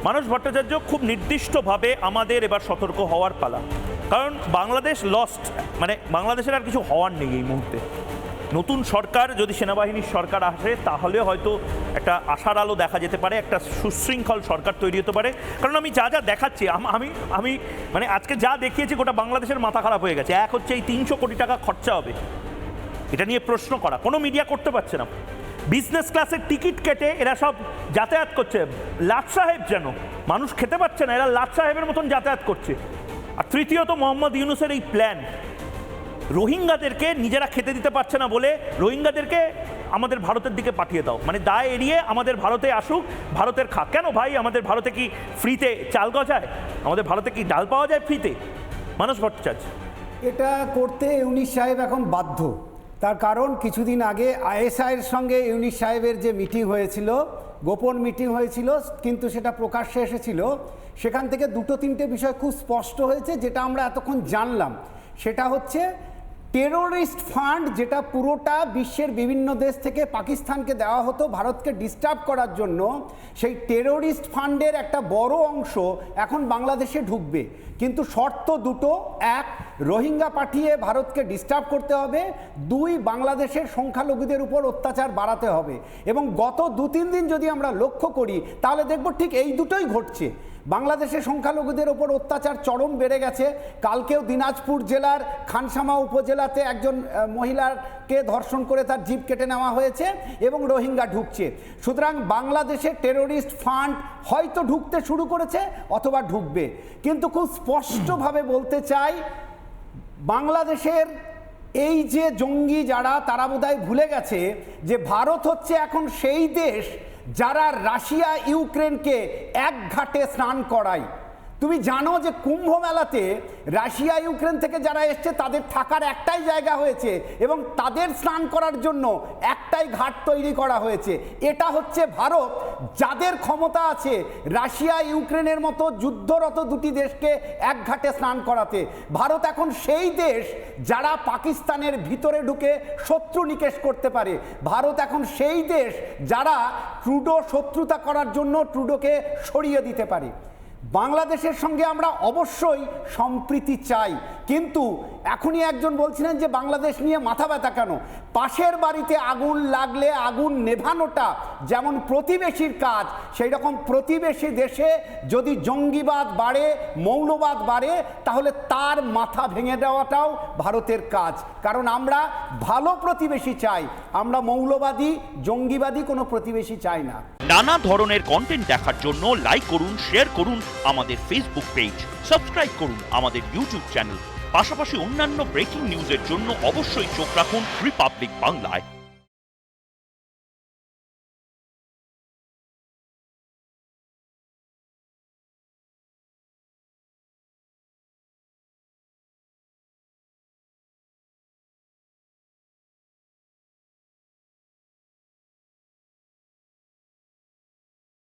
মানস ভট্টাচার্য খুব নির্দিষ্টভাবে আমাদের এবার সতর্ক হওয়ার পালা, কারণ বাংলাদেশ লস্ট, মানে বাংলাদেশের আর কিছু হওয়ার নেই এই মুহূর্তে। নতুন সরকার যদি সেনাবাহিনীর সরকার আসে তাহলে হয়তো একটা আশার আলো দেখা যেতে পারে, একটা সুশৃঙ্খল সরকার তৈরি হতে পারে। কারণ আমি যা যা দেখাচ্ছি, আমি মানে আজকে যা দেখিয়েছি গোটা বাংলাদেশের মাথা খারাপ হয়ে গেছে। এক হচ্ছে এই 300 কোটি টাকা খরচা হবে, এটা নিয়ে প্রশ্ন করা কোনো মিডিয়া করতে পারছে না। বিজনেস ক্লাসের টিকিট কেটে এরা সব যাতায়াত করছে, লাট সাহেব যেন মানুষ খেতে পাচ্ছে না, এরা লাট সাহেবের মতন যাতায়াত করছে। আর তৃতীয়ত মোহাম্মদ ইউনূসের এই প্ল্যান, রোহিঙ্গাদেরকে নিজেরা খেতে দিতে পারছে না বলে রোহিঙ্গাদেরকে আমাদের ভারতের দিকে পাঠিয়ে দাও, মানে দায় এড়িয়ে আমাদের ভারতে আসুক, ভারতের খা। কেন ভাই, আমাদের ভারতে কি ফ্রিতে চাল গজায়? আমাদের ভারতে কি ডাল পাওয়া যায় ফ্রিতে? মানস ভট্টাচার্য এটা করতে ইউনূস সাহেব এখন বাধ্য। তার কারণ কিছুদিন আগে আইএসআইয়ের সঙ্গে ইউনূস সাহেবের যে মিটিং হয়েছিল, গোপন মিটিং হয়েছিল, কিন্তু সেটা প্রকাশ্যে এসেছিল। সেখান থেকে দুটো তিনটে বিষয় খুব স্পষ্ট হয়েছে, যেটা আমরা এতক্ষণ জানলাম। সেটা হচ্ছে টেরোরিস্ট ফান্ড, যেটা পুরোটা বিশ্বের বিভিন্ন দেশ থেকে পাকিস্তানকে দেওয়া হতো ভারতকে ডিস্টার্ব করার জন্য, সেই টেরোরিস্ট ফান্ডের একটা বড় অংশ এখন বাংলাদেশে ঢুকবে। কিন্তু শর্ত দুটো: এক, রোহিঙ্গা পাঠিয়ে ভারতকে ডিস্টার্ব করতে হবে; দুই, বাংলাদেশের সংখ্যালঘুদের উপর অত্যাচার বাড়াতে হবে। এবং গত 2-3 দিন যদি আমরা লক্ষ্য করি তাহলে দেখব ঠিক এই দুটোই ঘটছে। বাংলাদেশের সংখ্যালঘুদের ওপর অত্যাচার চরম বেড়ে গেছে। কালকেও দিনাজপুর জেলার খানসামা উপজেলাতে একজন মহিলাকে ধর্ষণ করে তার জিভ কেটে নেওয়া হয়েছে এবং রোহিঙ্গা ঢুকছে। সুতরাং বাংলাদেশে টেরোরিস্ট ফান্ড হয়তো ঢুকতে শুরু করেছে অথবা ঢুকবে। কিন্তু খুব স্পষ্টভাবে বলতে চাই, বাংলাদেশের এই যে জঙ্গি যারা, তারা বোধহয় ভুলে গেছে যে ভারত হচ্ছে এখন সেই দেশ যারা রাশিয়া ইউক্রেনকে এক ঘাটে স্নান করায়। তুমি জানো যে কুম্ভ মেলাতে রাশিয়া ইউক্রেন থেকে যারা এসছে তাদের থাকার একটাই জায়গা হয়েছে এবং তাদের স্নান করার জন্য একটাই ঘাট তৈরি করা হয়েছে। এটা হচ্ছে ভারত, যাদের ক্ষমতা আছে রাশিয়া ইউক্রেনের মতো যুদ্ধরত দুটি দেশকে এক ঘাটে স্নান করাতে। ভারত এখন সেই দেশ যারা পাকিস্তানের ভিতরে ঢুকে শত্রু নিকেশ করতে পারে। ভারত এখন সেই দেশ যারা ট্রুডো শত্রুতা করার জন্য ট্রুডোকে সরিয়ে দিতে পারে। বাংলাদেশের সঙ্গে আমরা অবশ্যই সম্প্রীতি চাই, কিন্তু এখনই একজন বলছিলেন যে বাংলাদেশ নিয়ে মাথা ব্যথা কেন। পাশের বাড়িতে আগুন লাগলে আগুন নেভানোটা যেমন প্রতিবেশীর কাজ, সেই রকম প্রতিবেশী দেশে যদি জঙ্গিবাদ বাড়ে, মৌলবাদ বাড়ে, তাহলে তার মাথা ভেঙে দেওয়াটাও ভারতের কাজ। কারণ আমরা ভালো প্রতিবেশী চাই, আমরা মৌলবাদী জঙ্গিবাদী কোনো প্রতিবেশী চাই না। নানা ধরনের কন্টেন্ট দেখার জন্য লাইক করুন, শেয়ার করুন আমাদের ফেসবুক পেজ, সাবস্ক্রাইব করুন আমাদের ইউটিউব চ্যানেল। পাশাপাশি অন্যান্য ব্রেকিং নিউজের জন্য অবশ্যই চোখ রাখুন রিপাবলিক বাংলায়।